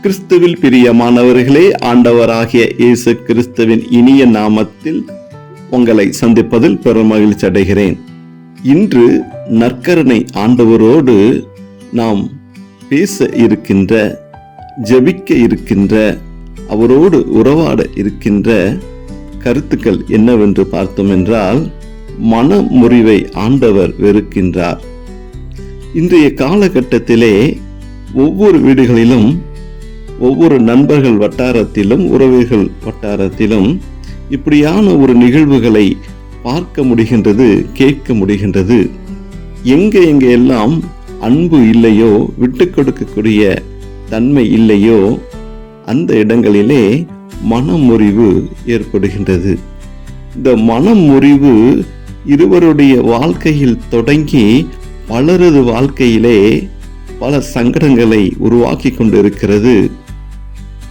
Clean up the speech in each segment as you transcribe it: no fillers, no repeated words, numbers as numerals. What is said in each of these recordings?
கிறிஸ்துவில் பிரியமானவர்களே, ஆண்டவராகிய இயேசு கிறிஸ்துவின் இனிய நாமத்தில் உங்களை சந்திப்பதில் பெரும் மகிழ்ச்சி அடைகிறேன். இன்று நற்கருணை ஆண்டவரோடு நாம் பேச இருக்கின்ற, ஜெபிக்க இருக்கின்ற, அவரோடு உறவாட இருக்கின்ற கருத்துக்கள் என்னவென்று பார்த்தோம் என்றால், மனமுறிவை ஆண்டவர் வெறுக்கின்றார். இன்றைய காலகட்டத்திலே ஒவ்வொரு வீடுகளிலும், ஒவ்வொரு நண்பர்கள் வட்டாரத்திலும், உறவுகள் வட்டாரத்திலும் இப்படியான ஒரு நிகழ்வுகளை பார்க்க முடிகின்றது, கேட்க முடிகின்றது. எங்கே எல்லாம் அன்பு இல்லையோ, விட்டு கொடுக்கக்கூடிய தன்மை இல்லையோ, அந்த இடங்களிலே மனமுறிவு ஏற்படுகின்றது. இந்த மனமுறிவு இருவருடைய வாழ்க்கையில் தொடங்கி பலரது வாழ்க்கையிலே பல சங்கடங்களை உருவாக்கி கொண்டிருக்கிறது,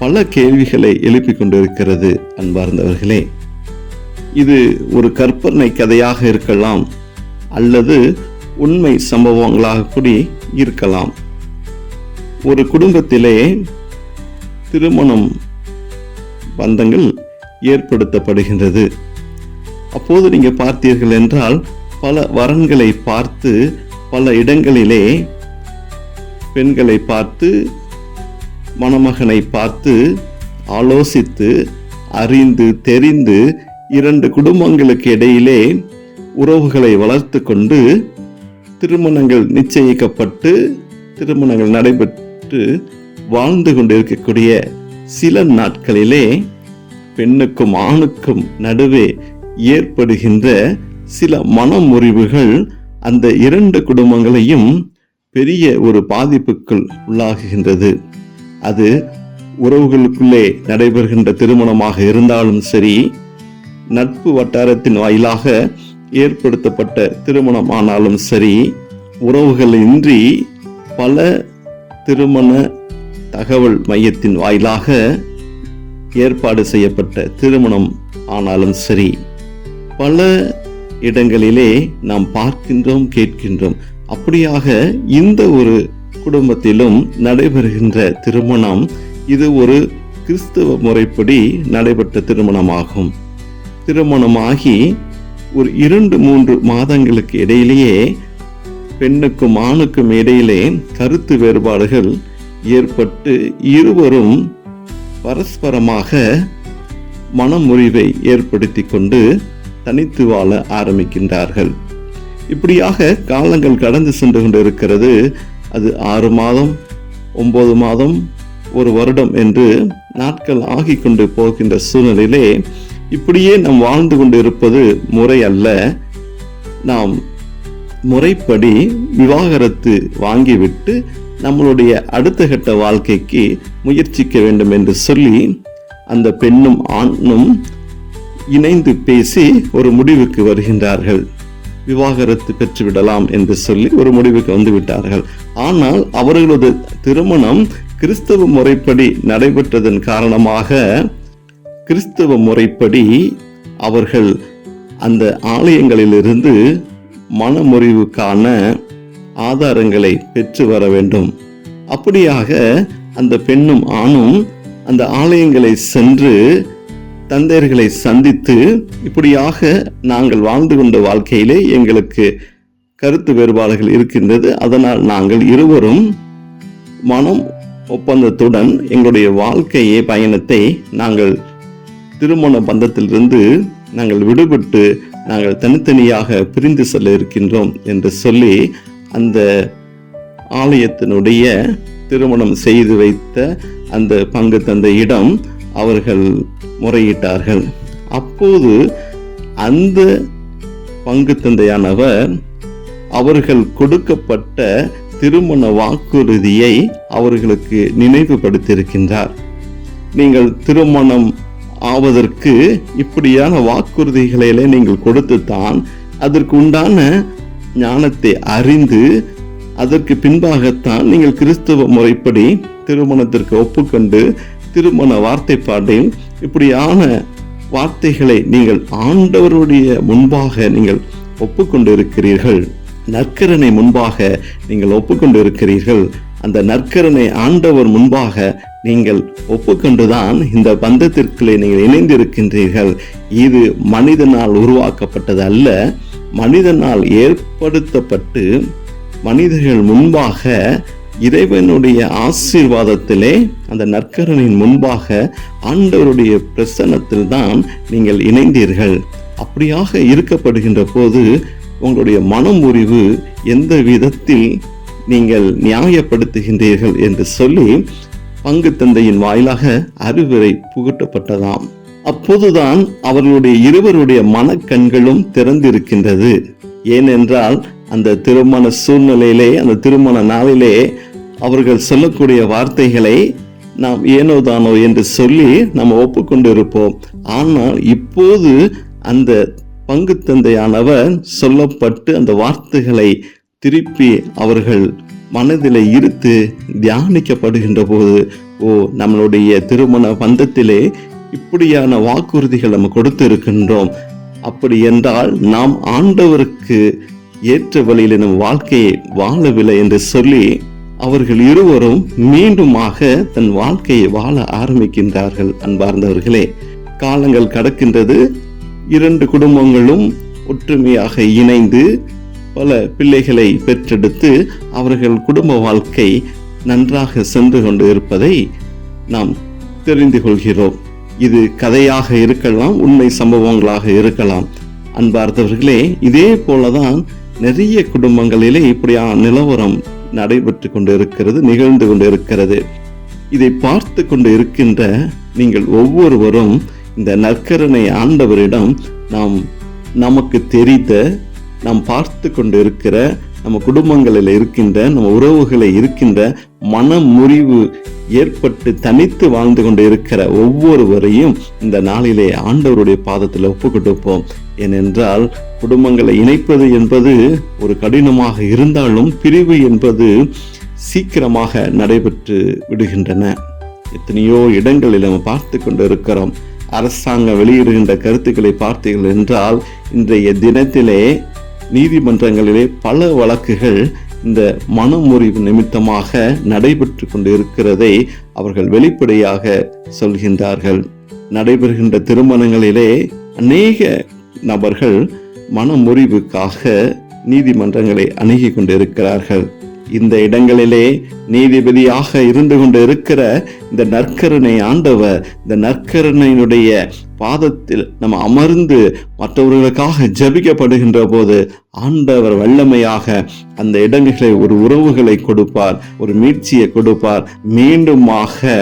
பல கேள்விகளை எழுப்பி கொண்டிருக்கிறது. அன்பார்ந்தவர்களே, இது ஒரு கற்பனை கதையாக இருக்கலாம், அல்லது உண்மை சம்பவங்களாக கூட இருக்கலாம். ஒரு குடும்பத்திலே திருமணம் பந்தங்கள் ஏற்படுத்தப்படுகின்றது. அப்போது நீங்க பார்த்தீர்கள் என்றால், பல வரன்களை பார்த்து, பல இடங்களிலே பெண்களை பார்த்து, மணமகனை பார்த்து, ஆலோசித்து, அறிந்து தெரிந்து, இரண்டு குடும்பங்களுக்கு இடையிலே உறவுகளை வளர்த்து கொண்டு திருமணங்கள் நிச்சயிக்கப்பட்டு, திருமணங்கள் நடைபெற்று வாழ்ந்து கொண்டிருக்கக்கூடிய சில நாட்களிலே பெண்ணுக்கும் ஆணுக்கும் நடுவே ஏற்படுகின்ற சில மனமுறிவுகள் அந்த இரண்டு குடும்பங்களையும் பெரிய ஒரு பாதிப்புக்குள் உள்ளாகுகின்றது. அது உறவுகளுக்குள்ளே நடைபெறுகின்ற திருமணமாக இருந்தாலும் சரி, நட்பு வட்டாரத்தின் வாயிலாக ஏற்படுத்தப்பட்ட திருமணம் ஆனாலும் சரி, உறவுகள் இன்றி பல திருமண தகவல் மையத்தின் வாயிலாக ஏற்பாடு செய்யப்பட்ட திருமணம் ஆனாலும் சரி, பல இடங்களிலே நாம் பார்க்கின்றோம், கேட்கின்றோம். அப்படியாக இந்த ஒரு குடும்பத்திலும் நடைபெறுகின்ற திருமணம், இது ஒரு கிறிஸ்தவ முறைப்படி நடைபெற்ற திருமணமாகும். திருமணமாகி ஒரு 2-3 மாதங்களுக்கு இடையிலேயே பெண்ணுக்கும் ஆணுக்கும் இடையிலே கருத்து வேறுபாடுகள் ஏற்பட்டு இருவரும் பரஸ்பரமாக மனமுறிவை ஏற்படுத்தி கொண்டு தனித்து வாழ ஆரம்பிக்கின்றார்கள். இப்படியாக காலங்கள் கடந்து சென்று கொண்டு இருக்கிறது. அது 6 மாதம், 9 மாதம், 1 வருடம் என்று நாட்கள் ஆகி கொண்டு போகின்ற சூழ்நிலையிலே இப்படியே நாம் வாழ்ந்து கொண்டு இருப்பது முறை அல்ல. நாம் முறைப்படி விவாகரத்து வாங்கிவிட்டு நம்மளுடைய அடுத்த கட்ட வாழ்க்கைக்கு முயற்சிக்க வேண்டும் என்று சொல்லி அந்த பெண்ணும் ஆணும் இணைந்து பேசி ஒரு முடிவுக்கு வருகின்றார்கள். விவாகரத்து பெற்றுவிடலாம் என்று சொல்லி ஒரு முடிவுக்கு வந்து விட்டார்கள். ஆனால் அவர்களது திருமணம் கிறிஸ்தவ முறைப்படி நடைபெற்றதன் காரணமாக, கிறிஸ்தவ முறைப்படி அவர்கள் அந்த ஆலயங்களிலிருந்து மனமுறிவுக்கான ஆதாரங்களை பெற்று வர வேண்டும். அப்படியாக அந்த பெண்ணும் ஆணும் அந்த ஆலயங்களை சென்று தந்தையர்களை சந்தித்து, இப்படியாக நாங்கள் வாழ்ந்து கொண்ட வாழ்க்கையிலே எங்களுக்கு கருத்து வேறுபாடுகள் இருக்கின்றது, அதனால் நாங்கள் இருவரும் மனம் ஒப்பந்தத்துடன் எங்களுடைய வாழ்க்கையை, பயணத்தை நாங்கள் திருமண பந்தத்திலிருந்து நாங்கள் விடுபட்டு நாங்கள் தனித்தனியாக பிரிந்து செல்ல இருக்கின்றோம் என்று சொல்லி அந்த ஆலயத்தினுடைய திருமணம் செய்து வைத்த அந்த பங்கு தந்தையிடம் அவர்கள் முறையிட்டார்கள். அப்போது அந்த பங்கு தந்தையானவர் அவர்கள் கொடுக்கப்பட்ட திருமண வாக்குறுதியை அவர்களுக்கு நினைவுபடுத்தியிருக்கின்றார். நீங்கள் திருமணம் ஆவதற்கு இப்படியான வாக்குறுதிகளிலே நீங்கள் கொடுத்துத்தான் அதற்கு உண்டான ஞானத்தை அறிந்து, அதற்கு பின்பாகத்தான் நீங்கள் கிறிஸ்தவ முறைப்படி திருமணத்திற்கு ஒப்புக்கொண்டு திருமண வார்த்தைப்பாட்டையும் இப்படியான வார்த்தைகளை நீங்கள் ஆண்டவருடைய முன்பாக நீங்கள் ஒப்புக்கொண்டு இருக்கிறீர்கள். நற்கருணை முன்பாக நீங்கள் ஒப்புக்கொண்டு இருக்கிறீர்கள். அந்த நற்கருணை ஆண்டவர் முன்பாக நீங்கள் ஒப்புக்கொண்டுதான் இந்த பந்தத்திற்குள்ளே நீங்கள் இணைந்திருக்கின்றீர்கள். இது மனிதனால் உருவாக்கப்பட்டது அல்ல, மனிதனால் ஏற்படுத்தப்பட்டு மனிதர்கள் முன்பாக இறைவனுடைய ஆசீர்வாதத்திலே அந்த நற்கருணையின் முன்பாக ஆண்டவருடைய பிரசன்னத்தில் தான் நீங்கள் இணைந்தீர்கள். அப்படியாக இருக்கப்படுகின்ற போது உங்களுடைய மனமுறிவு எந்த விதத்தில் நீங்கள் நியாயப்படுத்துகின்றீர்கள் என்று சொல்லி பங்கு தந்தையின் வாயிலாக அறிவுரை புகட்டப்பட்டதாம். அப்போதுதான் அவர்களுடைய இருவருடைய மனக்கண்களும் திறந்திருக்கின்றது. ஏனென்றால் அந்த திருமண சூழ்நிலையிலே, அந்த திருமண நாளிலே அவர்கள் சொல்லக்கூடிய வார்த்தைகளை நாம் ஏனோதானோ என்று சொல்லி நாம் ஒப்புக்கொண்டு இருப்போம். ஆனால் இப்போது அந்த பங்கு தந்தையானவர் சொல்லப்பட்டு அந்த வார்த்தைகளை திருப்பி அவர்கள் மனதிலே இருத்து தியானிக்கப்படுகின்ற போது, நம்மளுடைய திருமண பந்தத்திலே இப்படியான வாக்குறுதிகள் நம்ம கொடுத்து இருக்கின்றோம். அப்படி என்றால் நாம் ஆண்டவருக்கு ஏற்ற வழியில நம் வாழ்க்கையை வாழவில்லை என்று சொல்லி அவர்கள் இருவரும் மீண்டுமாக தன் வாழ்க்கையை வாழ ஆரம்பிக்கின்றார்கள். அன்பார்ந்தவர்களே, காலங்கள் கடக்கின்றது. இரண்டு குடும்பங்களும் ஒற்றுமையாக இணைந்து பல பிள்ளைகளை பெற்றெடுத்து அவர்கள் குடும்ப வாழ்க்கை நன்றாக சென்று கொண்டு இருப்பதை நாம் தெரிந்து கொள்கிறோம். இது கதையாக இருக்கலாம், உண்மை சம்பவங்களாக இருக்கலாம். அன்பார்ந்தவர்களே, இதே போலதான் நிறைய குடும்பங்களிலே இப்படியான நிலவரம் நடைபெற்று கொண்டு இருக்கிறது, நிகழ்ந்து கொண்டு இருக்கிறது. இதை பார்த்து கொண்டு இருக்கின்ற நீங்கள் ஒவ்வொருவரும் இந்த நற்கருணை ஆண்டவரிடம் நமக்கு தெரிந்த, நாம் பார்த்து கொண்டு இருக்கிற, நம்ம குடும்பங்களில் இருக்கின்ற, நம்ம உறவுகளை இருக்கின்ற மனமுறிவு ஏற்பட்டு தனித்து வாழ்ந்து கொண்டு இருக்கிற ஒவ்வொருவரையும் இந்த நாளிலே ஆண்டவருடைய பாதத்தில் ஒப்பு கொடுப்போம். ஏனென்றால் குடும்பங்களை இணைப்பது என்பது ஒரு கடினமாக இருந்தாலும் பிரிவு என்பது சீக்கிரமாக நடைபெற்று விடுகின்றன. எத்தனையோ இடங்களில் நம்ம பார்த்து கொண்டு இருக்கிறோம். அரசாங்கம் வெளியிடுகின்ற கருத்துக்களை பார்த்தீர்கள் என்றால் இன்றைய தினத்திலே நீதிமன்றங்களிலே பல வழக்குகள் இந்த மனமுறிவு நிமித்தமாக நடைபெற்று கொண்டு இருக்கிறதை அவர்கள் வெளிப்படையாக சொல்கின்றார்கள். நடைபெறுகின்ற திருமணங்களிலே அநேக நபர்கள் மனமுறிவுக்காக நீதிமன்றங்களை அணுகி கொண்டிருக்கிறார்கள். இந்த இடங்களிலே நீதிபதியாக இருந்து கொண்டு இருக்கிற இந்த நற்கருணை ஆண்டவர், இந்த நற்கருணையினுடைய பாதத்தில் நம்ம அமர்ந்து மற்றவர்களுக்காக ஜபிக்கப்படுகின்ற போது ஆண்டவர் வல்லமையாக அந்த இடங்களை ஒரு உறவுகளை கொடுப்பார், ஒரு மீட்சியை கொடுப்பார், மீண்டுமாக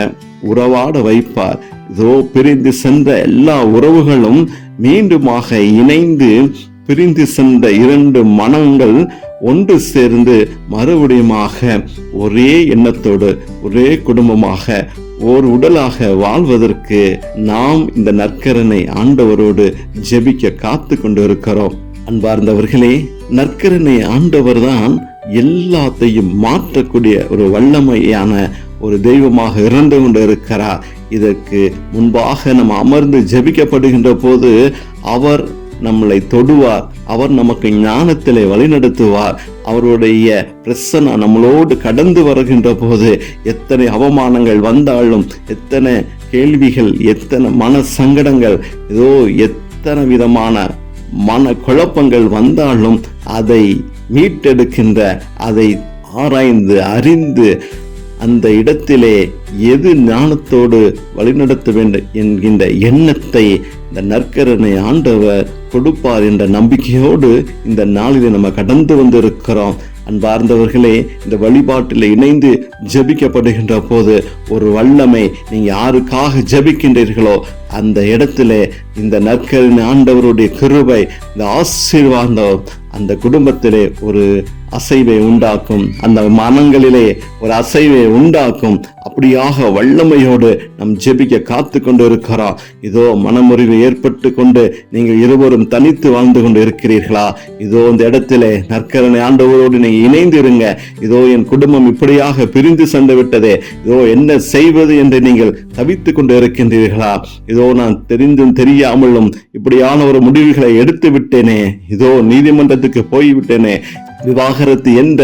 உறவாட வைப்பார். இதோ பிரிந்து சென்ற எல்லா உறவுகளும் மீண்டுமாக இணைந்து, பிரிந்து சென்ற இரண்டு மனங்கள் ஒன்று சேர்ந்து மறுபடியுமாக ஒரே எண்ணத்தோடு ஒரே குடும்பமாக ஓர் உடலாக வாழ்வதற்கு நாம் இந்த நற்கருணை ஆண்டவரோடு ஜெபிக்க காத்து கொண்டு இருக்கிறோம். அன்பார்ந்தவர்களே, நற்கருணை ஆண்டவர் தான் எல்லாத்தையும் மாற்றக்கூடிய ஒரு வல்லமையான ஒரு தெய்வமாக இருந்து கொண்டு இருக்கிறார். இதற்கு முன்பாக நம்ம அமர்ந்து ஜெபிக்கப்படுகின்ற போது அவர் நம்மளை தொடுவார், அவர் நமக்கு ஞானத்திலே வழிநடத்துவார். அவருடைய பிரசன்ன நம்மளோடு கடந்து வருகின்ற போது எத்தனை அவமானங்கள் வந்தாலும், எத்தனை கேள்விகள், எத்தனை மன சங்கடங்கள், ஏதோ எத்தனை விதமான மன குழப்பங்கள் வந்தாலும் அதை மீட்டெடுக்கின்ற, அதை ஆராய்ந்து அறிந்து அந்த இடத்திலே எது ஞானத்தோடு வழிநடத்த வேண்டும் என்கின்ற எண்ணத்தை இந்த நற்கருணை ஆண்டவர் கொடுப்பார் என்ற நம்பிக்கையோடு இந்த நாளிலே நம்ம கடந்து வந்திருக்கிறோம். அன்பார்ந்தவர்களே, இந்த வழிபாட்டில் இணைந்து ஜபிக்கப்படுகின்ற போது ஒரு வல்லமை, நீங்க யாருக்காக ஜபிக்கின்றீர்களோ அந்த இடத்துல இந்த நற்கருணை ஆண்டவருடைய கிருபை, இந்த ஆசீர்வாதம் அந்த குடும்பத்திலே ஒரு அசைவை உண்டாக்கும், அந்த மனங்களிலே ஒரு அசைவை உண்டாக்கும். அப்படியாக வல்லமையோடு நம் ஜெபிக்க காத்து கொண்டு இருக்கிறோம். இதோ மனமுறிவு ஏற்பட்டு கொண்டு நீங்கள் இருவரும் தனித்து வாழ்ந்து கொண்டு இருக்கிறீர்களா? இதோ இந்த இடத்திலே நற்கருணை ஆண்டவரோடு நீங்க இணைந்திருங்க. இதோ என் குடும்பம் இப்படியாக பிரிந்து சென்று விட்டதே, இதோ என்ன செய்வது என்று நீங்கள் தவித்து கொண்டு இருக்கின்றீர்களா? இதோ நான் தெரிந்தும் தெரியாமலும் இப்படியான ஒரு முடிவுகளை எடுத்து விட்டேனே, இதோ நீதிமன்றத்துக்கு போய்விட்டேனே, விவாகரத்து என்ற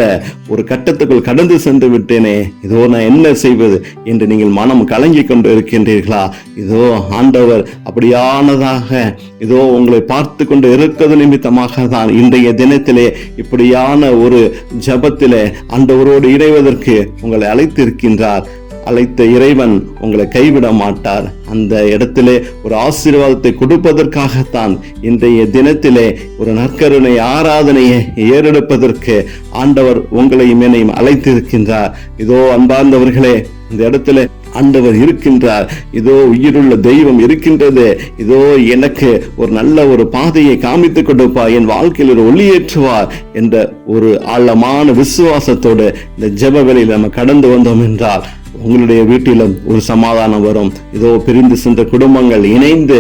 ஒரு கட்டத்துக்குள் கடந்து சென்று விட்டேனே, இதோ நான் என்ன செய்வது என்று நீங்கள் மனம் கலங்கி கொண்டு இருக்கின்றீர்களா? இதோ ஆண்டவர் அப்படியானதாக இதோ உங்களை பார்த்து கொண்டு இருக்கிறது நிமித்தமாக தான் இன்றைய தினத்திலே இப்படியான ஒரு ஜபத்திலே ஆண்டவரோடு இணைவதற்கு உங்களை அழைத்திருக்கின்றார். அழைத்த இறைவன் உங்களை கைவிட மாட்டார். அந்த இடத்திலே ஒரு ஆசீர்வாதத்தை கொடுப்பதற்காகத்தான் இன்றைய தினத்திலே ஒரு நற்கருணை ஆராதனையை ஏறெடுப்பதற்கு ஆண்டவர் உங்களையும் என்னையும் அழைத்திருக்கின்றார். இதோ அன்பார்ந்தவர்களே, இந்த இடத்துல ஆண்டவர் இருக்கின்றார். இதோ உயிருள்ள தெய்வம் இருக்கின்றது. இதோ எனக்கு ஒரு நல்ல ஒரு பாதையை காமித்து கொடுப்பார், என் வாழ்க்கையில் ஒரு ஒளியேற்றுவார் என்ற ஒரு ஆழமான விசுவாசத்தோடு இந்த ஜெப வேளையில் நம்ம கடந்து வந்தோம் என்றால் உங்களுடைய வீட்டிலும் ஒரு சமாதானம் வரும். இதோ பிரிந்து சென்ற குடும்பங்கள் இணைந்து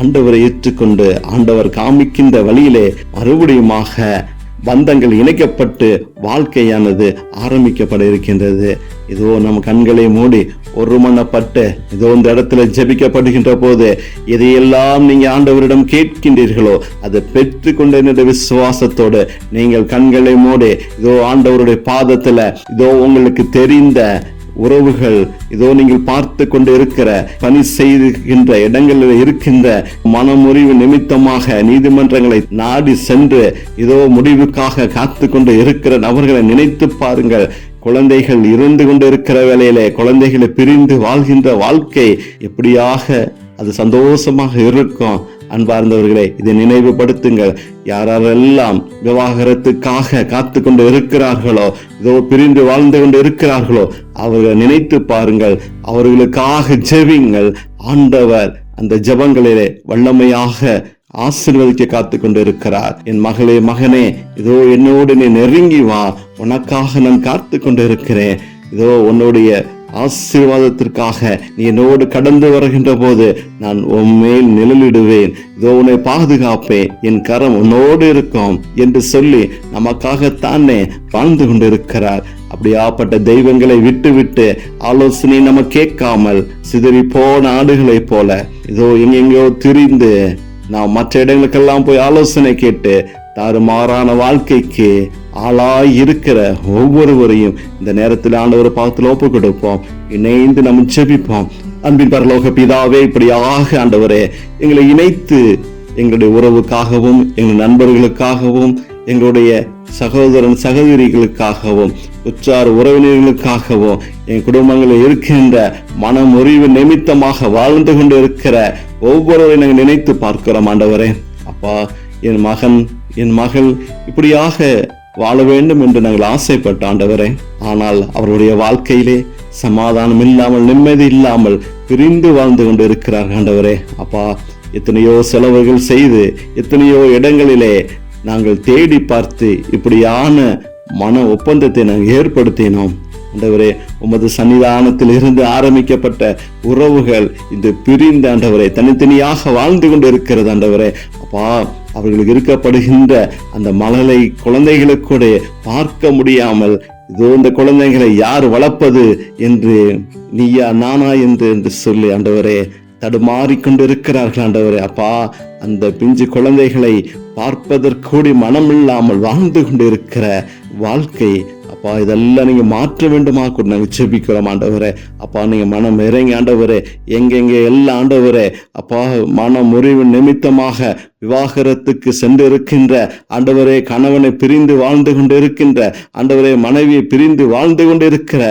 ஆண்டவரை ஏற்றுக்கொண்டு ஆண்டவர் காமிக்கின்ற வழியிலே மறுபடியுமாக பந்தங்கள் இணைக்கப்பட்டு வாழ்க்கையானது ஆரம்பிக்கப்பட இருக்கின்றது. இதோ நம் கண்களை மூடி ஒருமனப்பட்டு இதோ இந்த இடத்துல ஜெபிக்கப்படுகின்ற போது எதையெல்லாம் நீங்க ஆண்டவரிடம் கேட்கின்றீர்களோ அதை பெற்று கொண்ட விசுவாசத்தோடு நீங்கள் கண்களை மூடி இதோ ஆண்டவருடைய பாதத்துல இதோ உங்களுக்கு தெரிந்த உறவுகள், இதோ நீங்கள் பார்த்து கொண்டு இருக்கிற பணி செய்கின்ற இடங்களில் இருக்கின்ற மனமுறிவு நிமித்தமாக நீதிமன்றங்களை நாடி சென்று இதோ முடிவுக்காக காத்து கொண்டு இருக்கிற நபர்களை நினைத்து பாருங்கள். குழந்தைகள் இருந்து கொண்டு இருக்கிற வேளையிலே குழந்தைகளை பிரிந்து வாழ்கின்ற வாழ்க்கை எப்படியாக அது சந்தோஷமாக இருக்கும். அன்பார்ந்தவர்களே, இதை நினைவுபடுத்துங்கள். யாரெல்லாம் விவாகரத்துக்காக காத்து கொண்டு இருக்கிறார்களோ, இதோ பிரிந்து வாழ்ந்து கொண்டு இருக்கிறார்களோ, அவர்களை நினைத்து பாருங்கள், அவர்களுக்காக ஜெபிங்கள். ஆண்டவர் அந்த ஜெபங்களிலே வல்லமையாக ஆசீர்வதிக்க காத்து கொண்டு இருக்கிறார். என் மகளே, மகனே, இதோ என்னோடு நீ நெருங்கி வா, உனக்காக நான் காத்து கொண்டு இருக்கிறேன். இதோ உன்னுடைய ஆசீர்வாதத்திற்காக நீ என்னோடு கடந்து வருகின்ற போது நான் உன்மேல் நிழலிடுவேன், இதோ உன்னை பாதுகாப்பேன், என் கரம் உன்னோடு இருக்கும் என்று சொல்லி நமக்காகத்தானே வாழ்ந்து கொண்டிருக்கிறார். அப்படியாப்பட்ட தெய்வங்களை விட்டு ஆலோசனை நம்ம கேட்காமல் சிதறி போன ஆடுகளைப் போல இதோ எங்கெங்கோ திரிந்து நாம் மற்ற இடங்களுக்கெல்லாம் போய் ஆலோசனை கேட்டு தாறுமாறான வாழ்க்கைக்கு ஆளாய் இருக்கிற ஒவ்வொருவரையும் இந்த நேரத்தில் ஆண்டவர் பாதத்தில் ஒப்பு கொடுப்போம். இணைந்து நம்ம ஜெபிப்போம். அன்பின் பரலோக பிதாவே, இப்படியாக ஆண்டவரே எங்களை இணைத்து எங்களுடைய உறவுக்காகவும் எங்கள் நண்பர்களுக்காகவும் எங்களுடைய சகோதரன் சகோதரிகளுக்காகவும் உற்றார் உறவினர்களுக்காகவும் என் குடும்பங்களில் இருக்கின்ற மனமுறிவு நிமித்தமாக வாழ்ந்து கொண்டு இருக்கிற ஒவ்வொருவரையும் நாங்கள் நினைத்து பார்க்கிறோம். ஆண்டவரே, அப்பா, என் மகன் என் மகள் இப்படியாக வாழ வேண்டும் என்று நாங்கள் ஆசைப்பட்ட ஆண்டவரே, ஆனால் அவருடைய வாழ்க்கையிலே சமாதானம் இல்லாமல் நிம்மதி இல்லாமல் பிரிந்து வாழ்ந்து கொண்டு இருக்கிறார். ஆண்டவரே, அப்பா, எத்தனையோ செலவுகள் செய்து எத்தனையோ இடங்களிலே நாங்கள் தேடி பார்த்து இப்படியான மன ஒப்பந்தத்தை நாங்கள் ஏற்படுத்தினோம். ஆண்டவரே, உமது சன்னிதானத்தில் இருந்து ஆரம்பிக்கப்பட்ட உறவுகள் இந்த பிரிந்த ஆண்டவரே தனித்தனியாக வாழ்ந்து கொண்டு இருக்கிறது. ஆண்டவரே, அப்பா, அவர்களுக்கு இருக்கப்படுகின்ற அந்த மழலை குழந்தைகளுக்கு கூட பார்க்க முடியாமல் இதோ இந்த குழந்தைகளை யார் வளர்ப்பது என்று நீயா நானா என்று சொல்லி ஆண்டவரே தடுமாறிக்கொண்டு இருக்கிறார்கள். ஆண்டவரே, அப்பா, அந்த பிஞ்சு குழந்தைகளை பார்ப்பதற்கூடி மனமில்லாமல் வாழ்ந்து கொண்டு இருக்கிற வாழ்க்கை அப்பா, இதெல்லாம் நீங்க மாற்ற வேண்டுமா கூட நாங்கள் ஜெபிக்கிறோம். ஆண்டவரே, அப்பா, நீங்க மனம் இறங்கி ஆண்டவரே எங்கெங்க எல்லாம் ஆண்டவரே அப்பா மன முறிவு நிமித்தமாக விவாகரத்துக்கு சென்று இருக்கின்ற ஆண்டவரே, கணவனை பிரிந்து வாழ்ந்து கொண்டு இருக்கின்ற ஆண்டவரே, மனைவியை பிரிந்து வாழ்ந்து கொண்டு இருக்கிற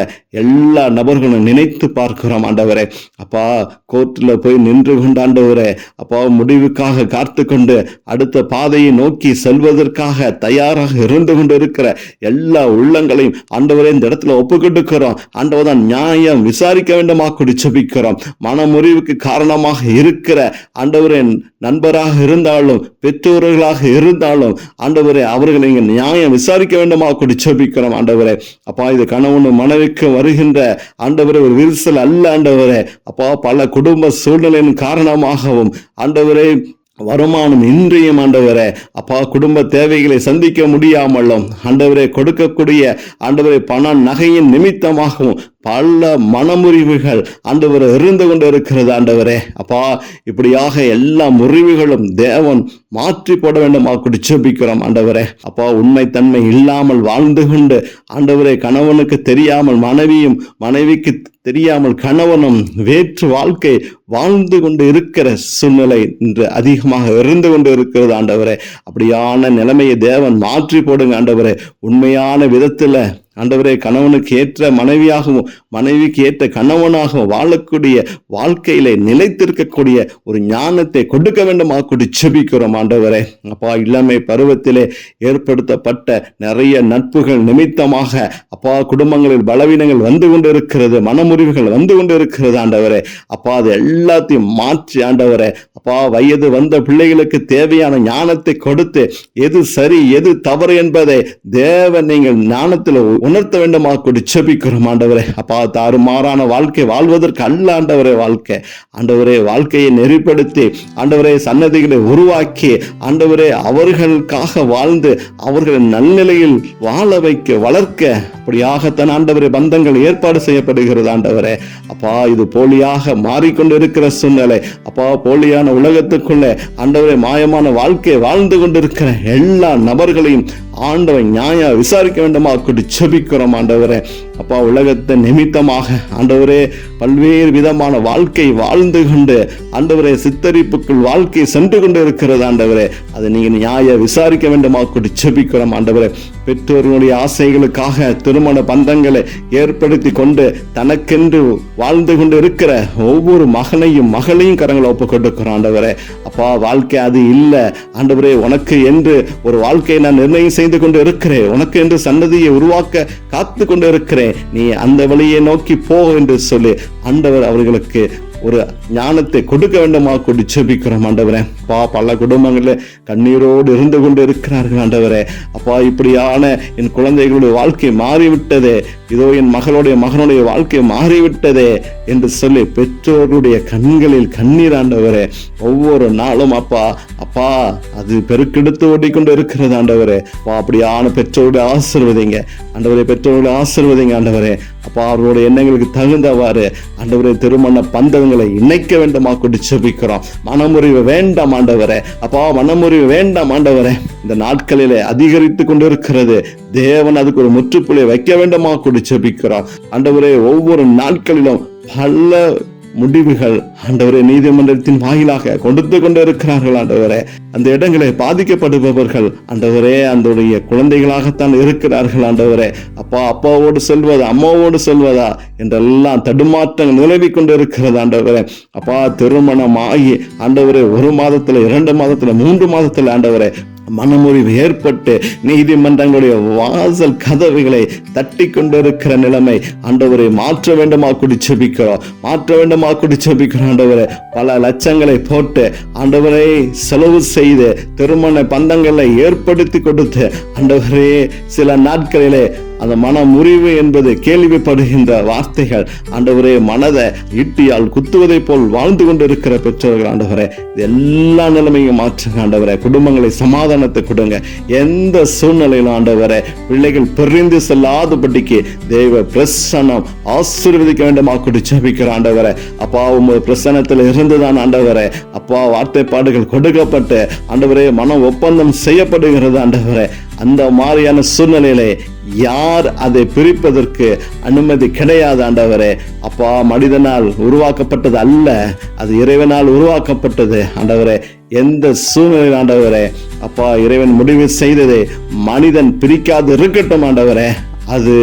எல்லா நபர்களும் நினைத்து பார்க்கிறோம். ஆண்டவரே, அப்பா, கோர்ட்டில் போய் நின்று கொண்டு ஆண்டவரே அப்பா முடிவுக்காக காத்து கொண்டு அடுத்த பாதையை நோக்கி செல்வதற்காக தயாராக இருந்து கொண்டு இருக்கிற எல்லா உள்ளங்களையும் ஆண்டவரே இந்த இடத்துல ஒப்புக்கொடுக்கிறோம். ஆண்டவர் தான் நியாயம் விசாரிக்க வேண்டுமா கூட ஜெபிக்கிறோம். மனமுறிவுக்கு காரணமாக இருக்கிற ஆண்டவரே நண்பராக இருந்தாலும் பெற்றோர்களாக இருந்தாலும் ஆண்டவரே அவர்களை இங்க நியாயம் விசாரிக்க வேண்டுமா கூட ஜெபிக்கிறோம். ஆண்டவரே, அப்பா, இது கணவன் மனைவிக்கு வருகின்ற ஆண்டவரே ஒரு விரிசல் அல்ல. ஆண்டவரே, அப்பா, பல குடும்ப சூழ்நிலையின் காரணமாகவும் ஆண்டவரே வருமானம் இன்றியும் ஆண்டவரே அப்பா குடும்ப தேவைகளை சந்திக்க முடியாமலும் ஆண்டவரே கொடுக்கக்கூடிய ஆண்டவரே பண நகையின் நிமித்தமாகவும் பல மனமுறிவுகள் ஆண்டவரை இருந்து கொண்டு இருக்கிறது ஆண்டவரே. அப்பா, இப்படியாக எல்லா முறிவுகளும் தேவன் மாற்றி போட வேண்டுமா ஜெபிக்கிறோம் ஆண்டவரே. அப்பா, உண்மைத்தன்மை இல்லாமல் வாழ்ந்து கொண்டு ஆண்டவரே, கணவனுக்கு தெரியாமல் மனைவியும், மனைவிக்கு தெரியாமல் கணவனும் வேற்று வாழ்க்கை வாழ்ந்து கொண்டு இருக்கிற சூழ்நிலை இன்று அதிகமாக இருந்து கொண்டு இருக்கிறது ஆண்டவரே. அப்படியான நிலைமையை தேவன் மாற்றி போடுங்க ஆண்டவரே. உண்மையான விதத்துல ஆண்டவரே, கணவனுக்கு ஏற்ற மனைவியாகவும் மனைவிக்கு ஏற்ற கணவனாகவும் வாழக்கூடிய வாழ்க்கையிலே நிலைத்திருக்கக்கூடிய ஒரு ஞானத்தை கொடுக்க வேண்டுமா ஜெபிக்கிறோம் ஆண்டவரே. அப்பா, இளமை பருவத்திலே ஏற்படுத்தப்பட்ட நிறைய நட்புகள் நிமித்தமாக அப்பா, குடும்பங்களில் பலவீனங்கள் வந்து கொண்டு இருக்கிறது, மனமுறிவுகள் வந்து கொண்டு இருக்கிறது ஆண்டவரே. அப்பா, அது எல்லாத்தையும் மாற்றி ஆண்டவரே, அப்பா, வயது வந்த பிள்ளைகளுக்கு தேவையான ஞானத்தை கொடுத்து எது சரி எது தவறு என்பதை தேவன் நீங்கள் ஞானத்தில் உணர்த்த வேண்டுமா ஜெபிக்கிறோம் ஆண்டவரே. அப்பா, தாறுமாறான வாழ்க்கை வாழ்வதற்கு அல்ல ஆண்டவரே வாழ்க்கை. ஆண்டவரே, வாழ்க்கையை நெறிப்படுத்தி ஆண்டவரே சன்னதிகளை உருவாக்கி ஆண்டவரே அவர்களுக்காக வாழ்ந்து அவர்களை நல்நிலையில் வாழ வைக்க வளர்க்க அப்படியாகத்தான் ஆண்டவரே பந்தங்கள் ஏற்பாடு செய்யப்படுகிறது ஆண்டவரே. அப்பா, இது போலியாக மாறிக்கொண்டு இருக்கிற சூழ்நிலை. அப்பா, போலியான உலகத்துக்குள்ளே ஆண்டவரே மாயமான வாழ்க்கை வாழ்ந்து கொண்டிருக்கிற எல்லா நபர்களையும் ஆண்டவன் நியாய விசாரிக்க வேண்டுமா ஜெபிக்கிறோம் ஆண்டவரே. அப்பா, உலகத்தை நிமித்தமாக ஆண்டவரே பல்வேறு விதமான வாழ்க்கை வாழ்ந்து கொண்டு ஆண்டவரே சித்தரிப்புக்குள் வாழ்க்கை சென்று கொண்டு இருக்கிறது ஆண்டவரே. அதை நீங்க நியாய விசாரிக்க வேண்டுமா ஜெபிக்கிறோம் ஆண்டவரே. பெற்றோர்களுடைய ஆசைகளுக்காக திருமண பந்தங்களை ஏற்படுத்தி கொண்டு தனக்கென்று வாழ்ந்து கொண்டு இருக்கிற ஒவ்வொரு மகனையும் மகளையும் கரங்களை ஒப்பு கொடுக்கிறோம் ஆண்டவரே. அப்பா, வாழ்க்கை அது இல்லை ஆண்டவரே. உனக்கு என்று ஒரு வாழ்க்கையை நான் நிர்ணயம் செய்து கொண்டு இருக்கிறேன், உனக்கு என்று சன்னதியை உருவாக்க காத்து கொண்டு இருக்கிறேன், நீ அந்த வழியை நோக்கி போ என்று சொல்லி ஆண்டவர் அவர்களுக்கு ஒரு ஞானத்தை கொடுக்க வேண்டுமா ஜெபிக்கிறோம் ஆண்டவரே. அப்பா, பல குடும்பங்களில் கண்ணீரோடு இருந்து கொண்டு இருக்கிறார்கள் ஆண்டவரே. அப்பா, இப்படியான என் குழந்தைகளுடைய வாழ்க்கை மாறிவிட்டதே, இதோ என் மகனுடைய வாழ்க்கை மாறிவிட்டதே என்று சொல்லி பெற்றோர்களுடைய கண்களில் கண்ணீர் ஆண்டவரே. ஒவ்வொரு நாளும் அப்பா அப்பா அது பெருக்கெடுத்து ஓடிக்கொண்டு இருக்கிறது ஆண்டவரே. அப்பா, அப்படியான பெற்றோருடைய ஆசீர்வதிங்க ஆண்டவரே, பெற்றோருடைய ஆசீர்வதிங்க ஆண்டவரே. அப்பா, அவர்களுடைய எண்ணங்களுக்கு தகுந்தவாறு ஆண்டவரே திருமண பந்தங்களை இணைக்க வேண்டுமா ஜெபிக்கிறோம். மனமுறிவு வேண்டாம் ஆண்டவரே. அப்பா, மனமுறிவு வேண்டாம் ஆண்டவரே. இந்த நாட்களிலே அதிகரித்து கொண்டு இருக்கிறது. தேவன் அதுக்கு ஒரு முற்றுப்புள்ளி வைக்க வேண்டுமா ஜெபிக்கிறோம் ஆண்டவரே. ஒவ்வொரு நாட்களிலும் பல முடிவுகள் ஆண்டவரே நீதிமன்றத்தின் வாயிலாக கொடுத்து கொண்டு இருக்கிறார்கள் ஆண்டவரே. அந்த இடங்களை பாதிக்கப்படுபவர்கள் ஆண்டவரே அந்த குழந்தைகளாகத்தான் இருக்கிறார்கள் ஆண்டவரே. அப்பா, அப்பாவோடு சொல்வதா அம்மாவோடு சொல்வதா என்றெல்லாம் தடுமாற்றங்கள் நிலவி கொண்டு இருக்கிறது ஆண்டவரே. அப்பா, திருமணம் ஆகி ஆண்டவரே 1 மாதத்துல 2 மாதத்துல 3 மாதத்துல ஆண்டவரே மனமுறிவு ஏற்பட்டு நீதிமன்றங்களுடைய வாசல் கதவுகளை தட்டி கொண்டிருக்கிற நிலைமை ஆண்டவரை மாற்ற வேண்டுமா ஜெபிக்கிறோம், மாற்ற வேண்டுமா ஜெபிக்கிறோம் ஆண்டவரே. பல லட்சங்களை போட்டு ஆண்டவரை செலவு செய்து திருமண பந்தங்களை ஏற்படுத்தி கொடுத்து ஆண்டவரே சில நாட்களிலே அந்த மன முறிவு என்பது கேள்விப்படுகின்ற வார்த்தைகள் ஆண்டவரே மனதை ஈட்டியால் குத்துவதை போல் வாழ்ந்து கொண்டிருக்கிற பெற்றோர்கள் ஆண்டவரே, இது எல்லா நிலைமையும் மாற்றுங்க ஆண்டவரே. குடும்பங்களை சமாதானத்தை கொடுங்க. எந்த சூழ்நிலையிலும் ஆண்டவரே பிள்ளைகள் பிரிந்து செல்லாதபடிக்கு தெய்வ பிரசன்னம் ஆசீர்வதிக்க வேண்டுமா ஜெபிக்கிற ஆண்டவரே. அப்பா, உமது பிரசன்னத்தில் இருந்துதான் ஆண்டவரே அப்பா வார்த்தைப்பாடுகள் கொடுக்கப்பட்டு ஆண்டவரே மன ஒப்பந்தம் செய்யப்படுகிறது ஆண்டவரே. அந்த மாதிரியான சூழ்நிலையிலே யார் அதை பிரிப்பதற்கு அனுமதி கிடையாது ஆண்டவரே. அப்பா, மனிதனால் உருவாக்கப்பட்டது அல்ல, அது இறைவனால் உருவாக்கப்பட்டது ஆண்டவரே. எந்த சூழ்நிலை ஆண்டவரே அப்பா இறைவன் முடிவு செய்ததை மனிதன் பிரிக்காது இருக்கட்டும் ஆண்டவரே. அது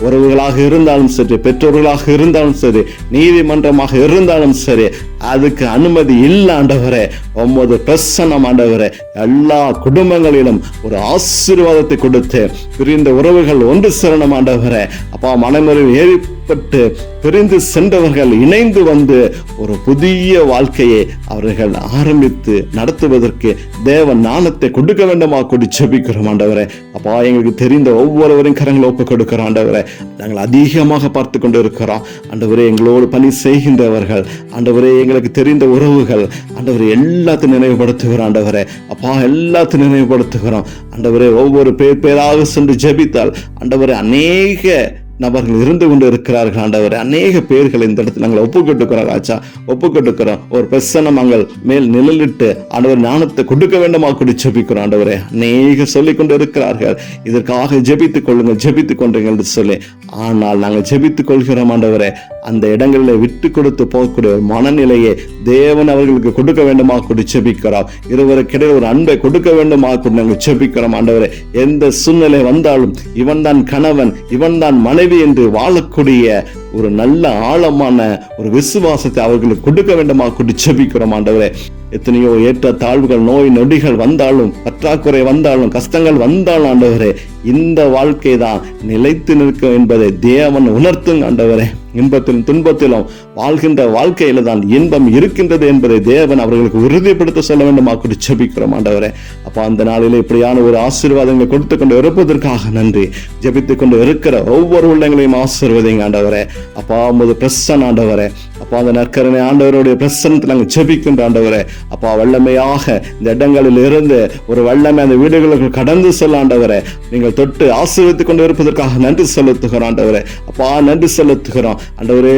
உறவுகளாக இருந்தாலும் சரி, பெற்றோர்களாக இருந்தாலும் சரி, நீதிமன்றமாக இருந்தாலும் சரி, அதுக்கு அனுமதி இல்லை ஆண்டவரே. உமது பிரசன்னம் ஆண்டவரே எல்லா குடும்பங்களிலும் ஒரு ஆசீர்வாதத்தை கொடுத்து பிரிந்த உறவுகள் ஒன்று சேரணும் ஆண்டவரே. அப்பா, மனமுறிவு ஏற்பட்டு பிரிந்து சென்றவர்கள் இணைந்து வந்து ஒரு புதிய வாழ்க்கையை அவர்கள் ஆரம்பித்து நடத்துவதற்கு தேவ ஞானத்தை கொடுக்க வேண்டுமா ஜெபிக்கிறோம் ஆண்டவரே. அப்பா, எங்களுக்கு தெரிந்த ஒவ்வொருவரையும் கரங்களை ஒப்பு கொடுக்கிறோம் ஆண்டவரே. நாங்கள் அதிகமாக பார்த்து கொண்டு இருக்கிறோம் ஆண்டவரே. எங்களோடு பணி செய்கின்றவர்கள் ஆண்டவரே, எங்களுக்கு தெரிந்த உறவுகள் ஆண்டவரே எல்லாத்தையும் நினைவுபடுத்துகிறோம் ஆண்டவரே. அப்பா, எல்லாத்தையும் நினைவுபடுத்துகிறோம் ஆண்டவரே. ஒவ்வொரு பேராக சென்று ஜெபித்தால் ஆண்டவரே அநேக நபர்கள் இருந்து கொண்டு இருக்கிறார்கள் ஆண்டவரே. அநேக பேர்களை இந்த இடத்துல நாங்கள் ஒப்புக்கொட்டுக்கிறோம் ராஜா, ஒப்புக்கொட்டுக்கிறோம். ஒரு பிரசன்னம் நாங்கள் மேல் நிழலிட்டு ஆண்டவர் ஞானத்தை கொடுக்க வேண்டுமா கூடி ஜெபிக்கிறோம் ஆண்டவரே. அநேக சொல்லிக் கொண்டு இருக்கிறார்கள், இதற்காக ஜெபித்துக் கொள்ளுங்கள், ஜெபித்துக் கொள்ளுங்கள் என்று சொல்லி. ஆனால் நாங்கள் ஜெபித்துக் கொள்கிறோம் ஆண்டவரே. அந்த இடங்களில் விட்டு கொடுத்து போகக்கூடிய ஒரு மனநிலையை தேவன் அவர்களுக்கு கொடுக்க வேண்டுமா கூடி ஜெபிக்கிறோம். இருவருக்கிடையே ஒரு அன்பை கொடுக்க வேண்டுமா கூடி நாங்கள் ஜெபிக்கிறோம் ஆண்டவரே. எந்த சூழ்நிலை வந்தாலும் இவன் தான் கணவன், இவன் தான் மனைவி என்று வாழக்கூடிய ஒரு நல்ல ஆழமான ஒரு விசுவாசத்தை அவர்களுக்கு கொடுக்க வேண்டுமா கூடி ஜெபிக்கிறோம் ஆண்டவரே. எத்தனையோ ஏற்ற தாழ்வுகள், நோய் நொடிகள் வந்தாலும், பற்றாக்குறை வந்தாலும், கஷ்டங்கள் வந்தாலும் ஆண்டவரே, இந்த வாழ்க்கை தான் நிலைத்து நிற்கும் என்பதை தேவன் உணர்த்துங்க ஆண்டவரே. இன்பத்திலும் துன்பத்திலும் வாழ்கின்ற வாழ்க்கையில தான் இன்பம் இருக்கின்றது என்பதை தேவன் அவர்களுக்கு உறுதிப்படுத்த சொல்ல வேண்டுமா கூடி ஜெபிக்கிறோம் ஆண்டவரே. அப்ப அந்த நாளிலே இப்படியான ஒரு ஆசீர்வாதங்களை கொடுத்து கொண்டு இருப்பதற்காக நன்றி. ஜெபித்துக் கொண்டு இருக்கிற ஒவ்வொரு உள்ளங்களையும் ஆசீர்வதிங்க ஆண்டவரே. அப்பா உமது பிரசன்ன ஆண்டவரே, அப்பா அந்த நற்கருணை ஆண்டவருடைய பிரசன்னத்தில் நாங்கள் ஜெபிக்கின்ற ஆண்டவரே. அப்பா வல்லமையாக இந்த இடங்களில் இருந்து ஒரு வல்லமை அந்த வீடுகளுக்கு கடந்து செல்ல ஆண்டவரே, நீங்கள் தொட்டு ஆசீர்வதித்துக் கொண்டு இருப்பதற்காக நன்றி செலுத்துகிறோம் ஆண்டவரே. அப்பா நன்றி செலுத்துகிறோம் ஆண்டவரே.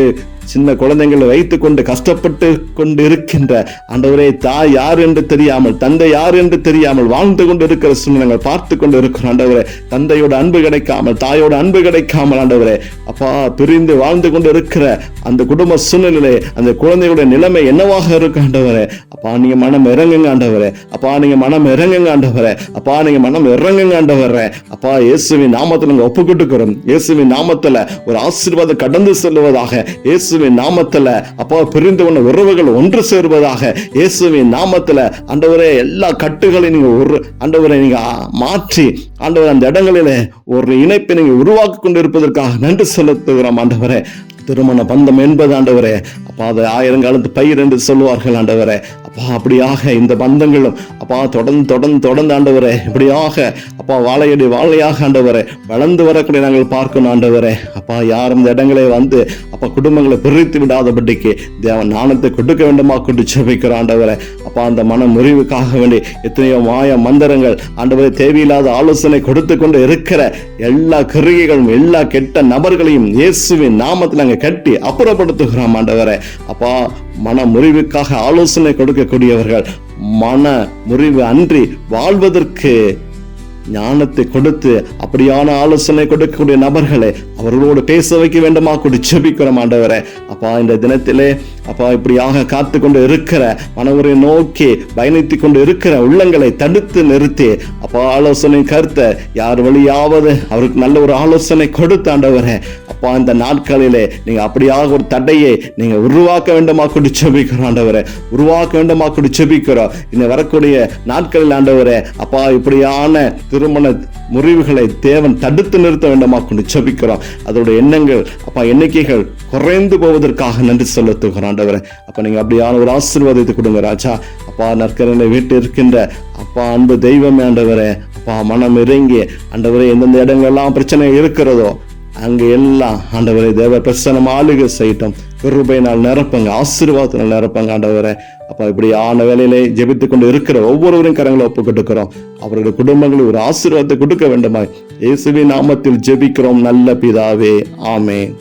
சின்ன குழந்தைங்களை வைத்துக் கொண்டு கஷ்டப்பட்டு கொண்டு இருக்கின்ற ஆண்டவரே, தாய் யார் என்று தெரியாமல், தந்தை யார் என்று தெரியாமல் வாழ்ந்து கொண்டு இருக்கிற சூழ்நிலைகள் பார்த்து கொண்டு இருக்கிற ஆண்டவரே. தந்தையோட அன்பு கிடைக்காமல், தாயோட அன்பு கிடைக்காமல் ஆண்டவரே, அப்பா பிரிந்து வாழ்ந்து கொண்டு இருக்கிற அந்த குடும்ப சூழ்நிலை, அந்த குழந்தையோட நிலைமை என்னவாக இருக்கு ஆண்டவரே. அப்பா நீங்க மனம் இறங்குங்க ஆண்டவரே. அப்பா நீங்க மனம் இறங்குங்க ஆண்டவரே. அப்பா நீங்க மனம் இறங்குங்க ஆண்டவரே. அப்பா இயேசுவின் நாமத்தில் நாங்கள் ஒப்புக்கொடுக்கிறோம். இயேசுவின் நாமத்துல ஒரு ஆசீர்வாதம் கடந்து செல்வதாக. இயேசுவின் நாமத்துல அப்பா பிரிந்து கொண்ட உறவுகள் ஒன்று சேருவதாக. இயேசுவின் நாமத்துல ஆண்டவரே எல்லா கட்டுகளையும் நீங்க ஆண்டவரை நீங்க மாற்றி ஆண்டவர் அந்த இடங்களிலே ஒரு இணைப்பை நீங்க உருவாக்கி கொண்டு இருப்பதற்காக நன்றி செலுத்துகிறோம் ஆண்டவரே. திருமண பந்தம் என்பது ஆண்டவரே, அப்பா அதை 1000 காலத்து பயிர் என்று சொல்லுவார்கள் ஆண்டவரே. அப்பா அப்படியாக இந்த பந்தங்களும் அப்பா தொடர்ந்து ஆண்டவரே, இப்படியாக அப்பா வாழையடி வாழையாக ஆண்டவரே வளர்ந்து வரக்கூடிய நாங்கள் பார்க்கணும் ஆண்டவரே. அப்பா யாரும் இந்த இடங்களே வந்து அப்பா குடும்பங்களை பிரித்து விடாதபடிக்கு தேவன் ஞானத்தை கொடுக்க வேண்டுமா கொண்டு ஜெபிக்கிறோம் ஆண்டவரே. அப்பா அந்த மன முறிவுக்காக வேண்டி எத்தனையோ மாய மந்திரங்கள் ஆண்டவரே, தேவையில்லாத ஆலோசனை கொடுத்து கொண்டு இருக்கிற எல்லா கிரியைகளும் எல்லா கெட்ட நபர்களையும் இயேசுவின் நாமத்தில் நாங்கள் கட்டி அப்புறப்படுத்துகிறோம் ஆண்டவரே. அப்பா மன முறிவுக்காக ஆலோசனை கொடுக்கக்கூடியவர்கள் மன முறிவு அன்றி வாழ்வதற்கு ஞானத்தை கொடுத்து அப்படியான ஆலோசனை கொடுக்கக்கூடிய நபர்களை அவர்களோடு பேச வைக்க வேண்டுமா கூட ஜெபிக்கிறோம் ஆண்டவரே. அப்பா இந்த தினத்திலே அப்பா இப்படியாக காத்து கொண்டு இருக்கிற மனவரை நோக்கி பயணித்து கொண்டு இருக்கிற உள்ளங்களை தடுத்து நிறுத்தி அப்பா ஆலோசனை கருத்தை யார் வழியாவது அவருக்கு நல்ல ஒரு ஆலோசனை கொடுத்து ஆண்டவரே, அப்பா இந்த நாட்களிலே நீங்க அப்படியாக ஒரு தடையை நீங்க உருவாக்க வேண்டுமா கூட ஜெபிக்கிறோம் ஆண்டவரே. உருவாக்க வேண்டுமா கூட ஜெபிக்கிறோம். இன்னும் வரக்கூடிய நாட்களில் ஆண்டவரே, அப்பா இப்படியான திருமண முறிவுகளை தேவன் தடுத்து நிறுத்த வேண்டுமா கொண்டு ஜெபிக்கிறோம். அதோட எண்ணங்கள் அப்பா எண்ணிக்கைகள் குறைந்து போவதற்காக நன்றி செலுத்துகிறோம் ஆண்டவரே. அப்ப நீங்க அப்படியான ஒரு ஆசீர்வாதத்தை கொடுங்க ராஜா. அப்பா நற்கருணை வீட்டு இருக்கின்ற அப்பா அன்பு தெய்வமே ஆண்டவரே, அப்பா மனம் இறங்கி ஆண்டவரே எந்தெந்த இடங்கள்லாம் பிரச்சனை இருக்கிறதோ அங்க எல்லாம் ஆண்டவரே தேவ பிரசன்னம் ஆளுகை செய்யட்டும். கிருபையினால் நிரப்பங்க, ஆசீர்வாதத்தினால் நிரப்பங்க ஆண்டவரே. அப்ப இப்படி ஆன வேலையிலே ஜெபித்துக் கொண்டு இருக்கிற ஒவ்வொருவரையும் கரங்களை ஒப்பு கொடுக்கிறோம். அவருடைய குடும்பங்களுக்கு ஒரு ஆசீர்வாதத்தை கொடுக்க வேண்டுமாய் இயேசுவின் நாமத்தில் ஜெபிக்கிறோம் நல்ல பிதாவே, ஆமென்.